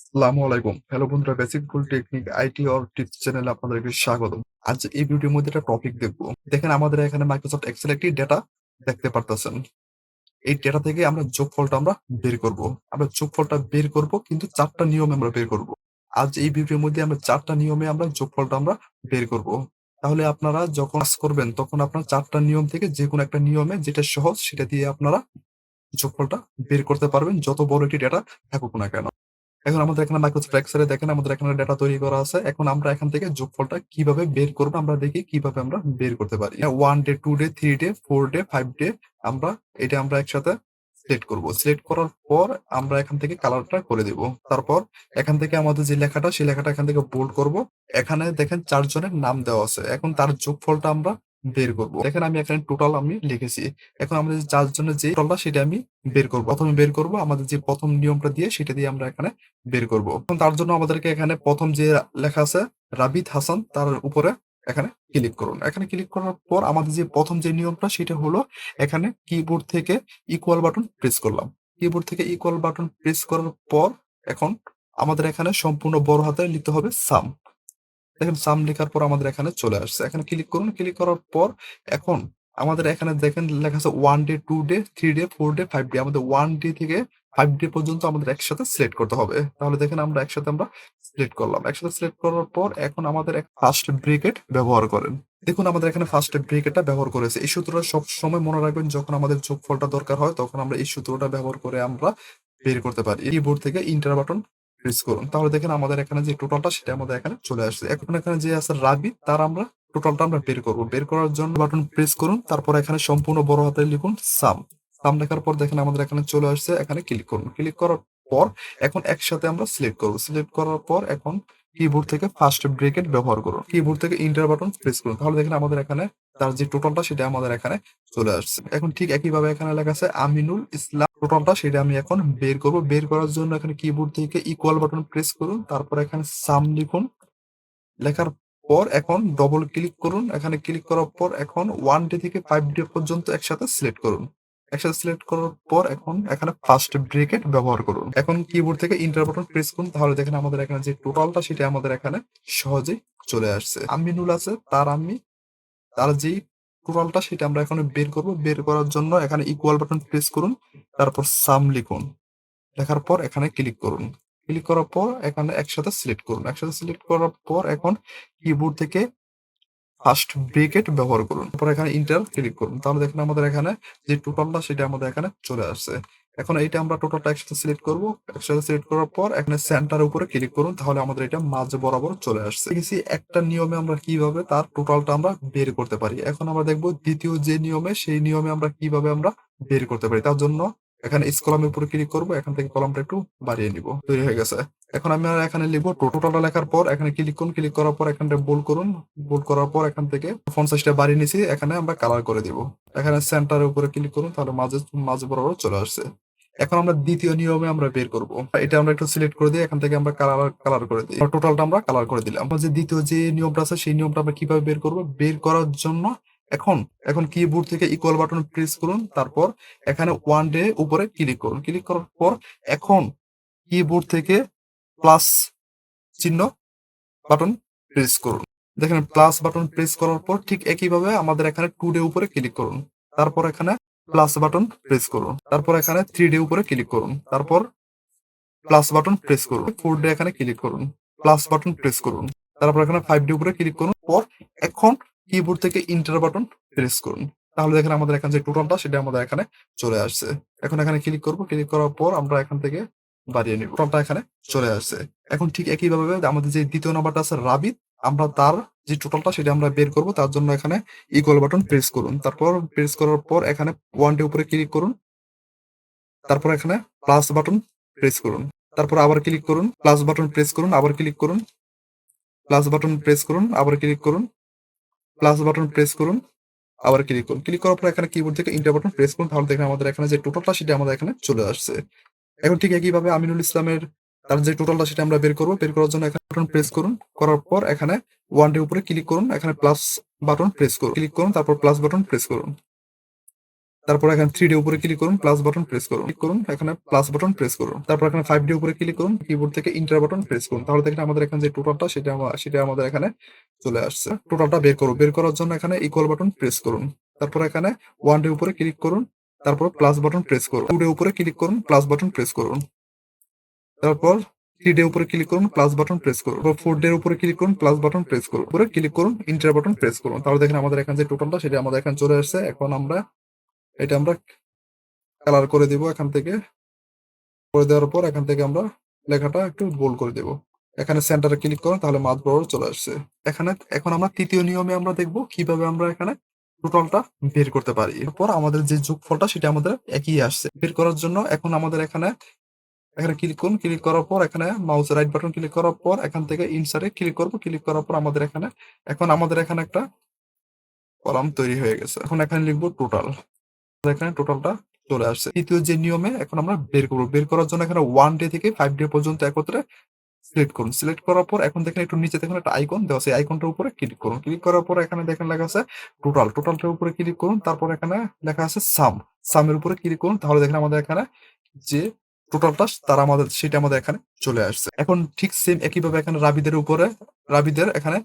আসসালামু আলাইকুম। হ্যালো বন্ধুরা, বেসিক ভুল টেকনিক আইটি অর টিপস চ্যানেলে আপনাদেরকে স্বাগতম। আজ এই ভিডিওর মধ্যে একটা টপিক দেখবো। দেখেন আমাদের এখানে মাইক্রোসফট এক্সেল একটি ডেটা দেখতে পারতেছেন। এই ডেটা থেকে আমরা যোগফলটা বের করব। আমরা যোগফলটা বের করব কিন্তু ৪ টা নিয়মে আমরা বের করব। আজ এই ভিডিওর মধ্যে আমরা ৪ টা নিয়মে যোগফলটা বের করব। তাহলে আপনারা যখন কাজ করবেন তখন আপনার ৪ টা নিয়ম থেকে যেকোনো একটা নিয়মে যেটা সহজ সেটা দিয়ে আপনারা যোগফলটা বের করতে পারবেন, যত বড় একটি ডেটা থাকুক না কেন। এখন আমাদের এখানে মাইক্রোসফট এক্সেলে দেখেন আমাদের এখানে ডেটা তৈরি করা আছে। এখন আমরা এখান থেকে যোগফলটা কিভাবে বের করব আমরা দেখি কিভাবে আমরা বের করতে পারি। 1 day, 2 day, 3 day, 4 day, 5 day আমরা একসাথে সিলেক্ট করব। সিলেক্ট করার পর আমরা এখান থেকে কালারটা করে দিব। তারপর এখান থেকে আমাদের যে লেখাটা সেই লেখাটা এখান থেকে বোল্ড করব। এখানে দেখেন ৪ জনের নাম দেওয়া আছে। এখন তার যোগফলটা আমরা বের করব। দেখেন আমি এখানে টোটাল লিখেছি। এখন আমাদের যে ৪ জনের যে টোটালটা সেটা আমি বের করব। প্রথমে বের করব আমাদের যে প্রথম নিয়মটা দিয়ে সেটা দিয়ে আমরা এখানে বের করব। এখন তার জন্য আমাদেরকে এখানে প্রথম যে লেখা আছে রাবিত হাসান তার উপরে এখানে ক্লিক করুন। এখানে ক্লিক করার পর আমাদের যে প্রথম যে নিয়মটা সেটা হলো এখানে কিবোর্ড থেকে ইকুয়াল বাটন প্রেস করলাম। কিবোর্ড থেকে ইকুয়াল বাটন প্রেস করার পর এখন আমাদের এখানে সম্পূর্ণ বড় হাতে লিখতে হবে সাম। দেখেন সাম লেখার পর আমাদের এখানে চলে আসছে। এখানে ক্লিক করুন। ক্লিক করার পর এখন আমাদের এখানে দেখেন লেখা আছে 1 day, 2 day, 3 day, 4 day, 5 day. আমাদের 1 ডে থেকে 5 ডে পর্যন্ত আমাদের একসাথে সিলেক্ট করতে হবে। তাহলে দেখেন আমরা একসাথে সিলেক্ট করলাম। একসাথে সিলেক্ট করার পর এখন আমাদের ফার্স্ট ব্রেকেট ব্যবহার করেন। দেখুন আমাদের এখানে ফার্স্ট ব্রেকেটটা ব্যবহার করেছে। এই সূত্রটা সবসময় মনে রাখবেন, যখন আমাদের যোগফলটা দরকার হয় তখন আমরা এই সূত্রটা ব্যবহার করে আমরা বের করতে পারি। কিবোর্ড থেকে এন্টার বাটন প্রেস করুন। তাহলে দেখেন আমাদের এখানে যে টোটালটা সেটা আমাদের এখানে চলে আসছে। এখন এখানে যে আছে রাবি তার আমরা টোটালটা আমরা বের করব। বের করার জন্য বাটন প্রেস করুন। তারপর এখানে সম্পূর্ণ বড় হাতে লিখুন সাম। সাম লেখার পর দেখেন আমাদের এখানে চলে আসছে। এখানে ক্লিক করুন। ক্লিক করার পর এখন একসাথে আমরা সিলেক্ট করব। সিলেক্ট করার পর এখন কিবোর্ড থেকে ফার্স্ট ব্রেকেট ব্যবহার করুন। কিবোর্ড থেকে এন্টার বাটন প্রেস করুন। তাহলে দেখেন আমাদের এখানে তার যে টোটালটা সেটা আমাদের এখানে চলে আসছে। এখন ঠিক একইভাবে এখানে লেখা আছে আমিনুল ইসলাম, টোটালটা সেটা আমি এখন বের করব। বের করার জন্য এখানে কিবোর্ড থেকে ইকুয়াল বাটন প্রেস করুন। তারপর এখানে সাম লিখুন। লেখার পর এখন ডবল ক্লিক করুন। এখানে ক্লিক করার পর এখন 1 ডে থেকে 5 ডে পর্যন্ত একসাথে সিলেক্ট করুন। একসাথে সিলেক্ট করার পর এখন এখানে ফার্স্ট ব্রেকেট ব্যবহার করুন। এখন কিবোর্ড থেকে এন্টার বাটন প্রেস করুন। তাহলে দেখেন আমাদের এখানে যে টোটালটা সেটা আমাদের এখানে সহজেই চলে আসছে। আমিনুল আছে তার যেই টোটালটা সেটা আমরা এখন বের করব। বের করার জন্য এখানে ইকুয়াল বাটন প্রেস করুন। তারপর সাম লিখুন। লেখার পর এখানে ক্লিক করুন। ক্লিক করার পর এখানে একসাথে সিলেক্ট করুন। একসাথে সিলেক্ট করার পর এখন কিবোর্ড থেকে ফার্স্ট ব্রেকেট ব্যবহার করুন। তারপর এখানে ইন্টার ক্লিক করুন। তাহলে দেখেন আমাদের এখানে যে টোটালটা সেটা আমাদের এখানে চলে আসছে। এখন এইটা আমরা টোটালটা একসাথে সিলেক্ট করব। একসাথে সিলেক্ট করার পর এখানে সেন্টারের উপরে ক্লিক করুন। তাহলে আমাদের এটা মাঝ বরাবর চলে আসছে। দেখেছি একটা নিয়মে আমরা কিভাবে তার টোটালটা আমরা বের করতে পারি। এখন আমরা দেখব দ্বিতীয় যে নিয়মে সেই নিয়মে আমরা কিভাবে বের করতে পারি। তার জন্য এখানে কলামের উপরে ক্লিক করব। এখান থেকে কলামটা একটু বাড়িয়ে নিব। তৈরি হয়ে গেছে। এখন আমি এখানে লিখবো টোটালটা লেখার পর এখানে ক্লিক করুন। ক্লিক করার পর এখানটা বোল্ড করুন। বোল্ড করার পর এখান থেকে ফন্ট সাইজটা বাড়িয়ে নিয়েছি। এখানে আমরা কালার করে দিব। এখানে সেন্টারের উপরে ক্লিক করুন। তাহলে মাঝে বরাবর চলে আসছে। এখন আমরা দ্বিতীয় নিয়মে আমরা বের করব। এটা আমরা একটু সিলেক্ট করে দিই। এখান থেকে আমরা কালার করে দিই। টোটালটা আমরা কালার করে দিলাম। যে দ্বিতীয় যে নিয়মটা আছে সেই নিয়মটা আমরা কিভাবে বের করব। বের করার জন্য এখন এখন কিবোর্ড থেকে ইকুয়াল বাটন প্রেস করুন। তারপর এখানে 1 ডে উপরে ক্লিক করুন। ক্লিক করার পর এখন কিবোর্ড থেকে প্লাস চিহ্ন বাটন প্রেস করুন। দেখেন প্লাস বাটন প্রেস করার পর ঠিক একইভাবে আমাদের এখানে 2 ডে উপরে ক্লিক করুন। তারপর এখানে প্লাস বাটন প্রেস করুন। তারপর এখানে 3 ডে উপরে ক্লিক করুন। তারপর প্লাস বাটন প্রেস করুন। 4 ডে এখানে ক্লিক করুন। প্লাস বাটন প্রেস করুন। তারপর এখানে 5 ডে উপরে ক্লিক করুন। পর এখন কিবোর্ড থেকে এন্টার বাটন প্রেস করুন। তাহলে দেখেন আমাদের এখানে যে টোটালটা সেটা আমাদের এখানে চলে আসছে। এখন এখানে ক্লিক করব। ক্লিক করার পর আমরা এখান থেকে বাড়িয়ে নিব। টোটালটা এখানে চলে আসছে। এখন ঠিক একইভাবে আমাদের যে দ্বিতীয় নাম্বারটা আছে রাবিত, আমরা তার যে টোটালটা সেটা আমরা বের করব। তার জন্য এখানে ইকুয়াল বাটন প্রেস করুন। তারপর প্রেস করার পর এখানে 1 ডে উপরে ক্লিক করুন। তারপর এখানে প্লাস বাটন প্রেস করুন। তারপর আবার ক্লিক করুন। প্লাস বাটন প্রেস করুন। আবার ক্লিক করুন। প্লাস বাটন প্রেস করুন। আবার ক্লিক করুন। প্লাস বাটন প্রেস করুন। আবার ক্লিক করুন। ক্লিক করার পর এখানে কিবোর্ড থেকে এন্টার বাটন প্রেস করুন। তাহলে দেখেন আমাদের এখানে যে টোটালটা সেটা আমাদের এখানে চলে আসছে। এখন ঠিক একইভাবে আমিনুল ইসলামের তার যে টোটালটা সেটা আমরা বের করব। বের করার জন্য এখানে বাটন প্রেস করুন। করার পর এখানে 1 ডে উপরে ক্লিক করুন। এখানে প্লাস বাটন প্রেস করুন। ক্লিক করুন। তারপর প্লাস বাটন প্রেস করুন। তারপর এখানে 3D উপরে ক্লিক করুন, প্লাস বাটন প্রেস করুন। ক্লিক করুন, এখানে প্লাস বাটন প্রেস করুন। তারপর এখানে 5D উপরে ক্লিক করুন, কিবোর্ড থেকে এন্টার বাটন প্রেস করুন। তাহলে দেখেন আমাদের এখানে যে টোটালটা সেটা আমাদের এখানে চলে আসছে। টোটালটা বের করুন। বের করার জন্য এখানে ইকুয়াল বাটন প্রেস করুন। তারপর এখানে 1D উপরে ক্লিক করুন, তারপর প্লাস বাটন প্রেস করুন। 2D উপরে ক্লিক করুন, প্লাস বাটন প্রেস করুন। তারপর 3D উপরে ক্লিক করুন, প্লাস বাটন প্রেস করুন। 4D উপরে ক্লিক করুন, প্লাস বাটন প্রেস করুন। উপরে ক্লিক করুন, এন্টার বাটন প্রেস করুন। তাহলে দেখেন আমাদের এখানে যে টোটালটা সেটা আমাদের এখানে চলে আসছে। এখন আমরা কালার করে দিব এখান থেকে। করে দেওয়ার পর এখান থেকে আমরা লেখাটা একটু বোল্ড করে দেব। এখানে সেন্টারে ক্লিক করুন, তাহলে মাঝ বরাবর চলে আসছে। এখন আমরা তৃতীয় নিয়মে আমরা দেখব কিভাবে আমরা এখানে টোটালটা বের করতে পারি। এরপর আমাদের যে যোগফলটা সেটা আমাদের একই আসছে। বের করার জন্য এখন আমাদের এখানে ক্লিক করুন। ক্লিক করার পর এখানে মাউসের রাইট বাটন ক্লিক করার পর এখান থেকে ইনসার্টে ক্লিক করব। ক্লিক করার পর আমাদের এখানে একটা কলাম তৈরি হয়ে গেছে। এখন এখানে লিখব টোটাল। এখানে টোটালটা চলে আসছে। তৃতীয় যে নিয়মে এখন আমরা বের করব। বের করার জন্য এখানে 1 ডে থেকে 5 ডে পর্যন্ত একত্রে সিলেক্ট করুন। সিলেক্ট করার পর এখন দেখেন একটু নিচে দেখেন একটা আইকন দেওয়া আছে। এই আইকনটার উপরে ক্লিক করুন। ক্লিক করার পর এখানে দেখেন লেখা আছে টোটাল। টোটালটার উপরে ক্লিক করুন। তারপর এখানে লেখা আছে সাম। সামের উপরে ক্লিক করুন। তাহলে দেখেন আমাদের এখানে যে টোটালটা সেটা আমাদের এখানে চলে আসছে। এখন ঠিক সেম একইভাবে এখানে রাবিদের এখানে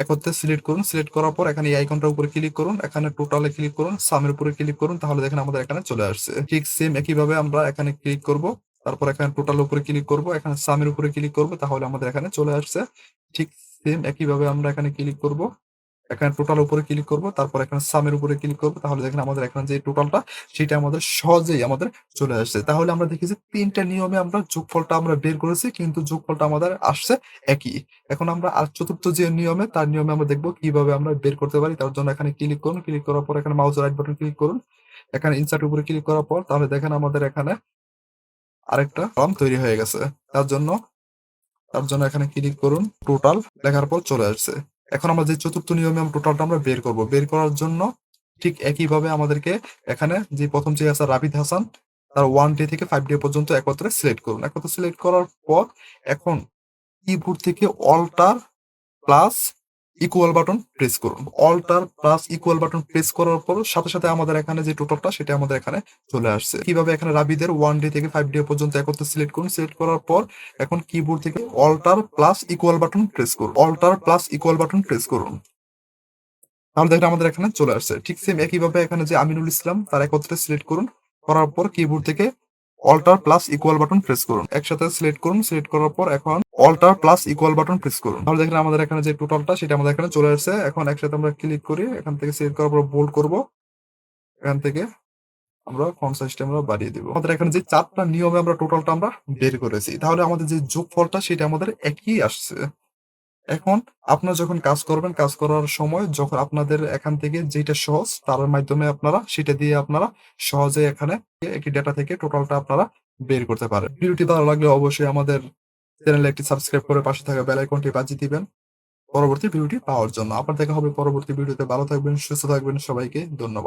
একত্রে সিলেক্ট করুন। সিলেক্ট করার পর এখানে এই আইকনটার উপরে ক্লিক করুন। এখানে টোটালে ক্লিক করুন। সামের উপরে ক্লিক করুন। তাহলে দেখেন আমাদের এখানে চলে আসছে। ঠিক সেম একইভাবে আমরা এখানে ক্লিক করব। তারপর এখানে টোটালের উপরে ক্লিক করব। এখানে সামের উপরে ক্লিক করব। তাহলে আমাদের এখানে চলে আসছে। ঠিক সেম একইভাবে আমরা এখানে ক্লিক করব। এখানে টোটাল উপরে ক্লিক করব। তারপর এখানে সামের উপরে ক্লিক করব। তাহলে দেখেন আমাদের এখানে যে টোটালটা সেটা আমাদের সহজেই আমাদের চলে আসছে। তাহলে আমরা দেখি যে ৩টা নিয়মে আমরা যোগফলটা আমরা বের করেছি, কিন্তু যোগফলটা আমাদের আসছে একই। এখন আমরা আর চতুর্থ যে নিয়মে তার নিয়মে আমরা দেখব কিভাবে আমরা বের করতে পারি। তার জন্য এখানে ক্লিক করুন। ক্লিক করার পর এখানে মাউসের রাইট বাটন ক্লিক করুন। এখানে ইনসার্ট উপরে ক্লিক করার পর তাহলে দেখেন আমাদের এখানে আরেকটা কলাম তৈরি হয়ে গেছে। তার জন্য এখানে ক্লিক করুন। টোটাল লেখার পর চলে আসছে। এখন আমরা যে চতুর্থ নিয়মে আমরা টোটালটা আমরা বের করব। বের করার জন্য ঠিক একইভাবে আমাদেরকে এখানে যে প্রথম যে আছে রাবিদ হাসান, তার 1 ডে থেকে 5 ডে পর্যন্ত একত্রে সিলেক্ট করুন। একত্রে সিলেক্ট করার পর এখন কিবোর্ড থেকে alter plus equal button press করুন। Alt plus equal button press করার পর সাথে সাথে আমাদের এখানে যে টোটালটা সেটা আমাদের এখানে চলে আসছে। কিভাবে এখানে রাবিদের 1 ডে থেকে 5 ডে পর্যন্ত একত্রে সিলেক্ট করুন। সিলেক্ট করার পর এখন কিবোর্ড থেকে alter plus equal button press করুন। Alt plus equal button press করুন। তাহলে দেখেন আমাদের এখানে চলে আসছে। ঠিক সেম একইভাবে এখানে যে আমিনুল ইসলাম তার একত্রে সিলেক্ট করুন। করার পর কিবোর্ড থেকে alter plus equal button press করুন। একসাথে সিলেক্ট করুন। সিলেক্ট করার পর এখন alter plus equal button press করুন। তাহলে দেখেন আমাদের এখানে যে টোটালটা সেটা আমাদের এখানে চলে আসছে। এখন একসাথে আমরা ক্লিক করি। এখান থেকে সিলেক্ট করার পর বোল্ড করব। এখান থেকে আমরা ফন্ট সাইজটা আমরা বাড়িয়ে দিব। আমাদের এখানে যে 4টা নিয়মে আমরা টোটালটা আমরা বের করেছি। তাহলে আমাদের যে যোগফলটা সেটা আমাদের একই আসছে। এখন আপনারা যখন কাজ করবেন, কাজ করার সময় যখন আপনাদের এখান থেকে যেটা সহজ তার মাধ্যমে সেটা দিয়ে আপনারা সহজে এখানে একটি ডেটা থেকে টোটালটা আপনারা বের করতে পারেন। ভিডিওটি ভালো লাগলে অবশ্যই আমাদের চ্যানেলে একটি সাবস্ক্রাইব করে পাশে থাকা বেল আইকনটি বাজিয়ে দিবেন পরবর্তী ভিডিওটি পাওয়ার জন্য। আবার দেখা হবে পরবর্তী ভিডিওতে। ভালো থাকবেন, সুস্থ থাকবেন। সবাইকে ধন্যবাদ।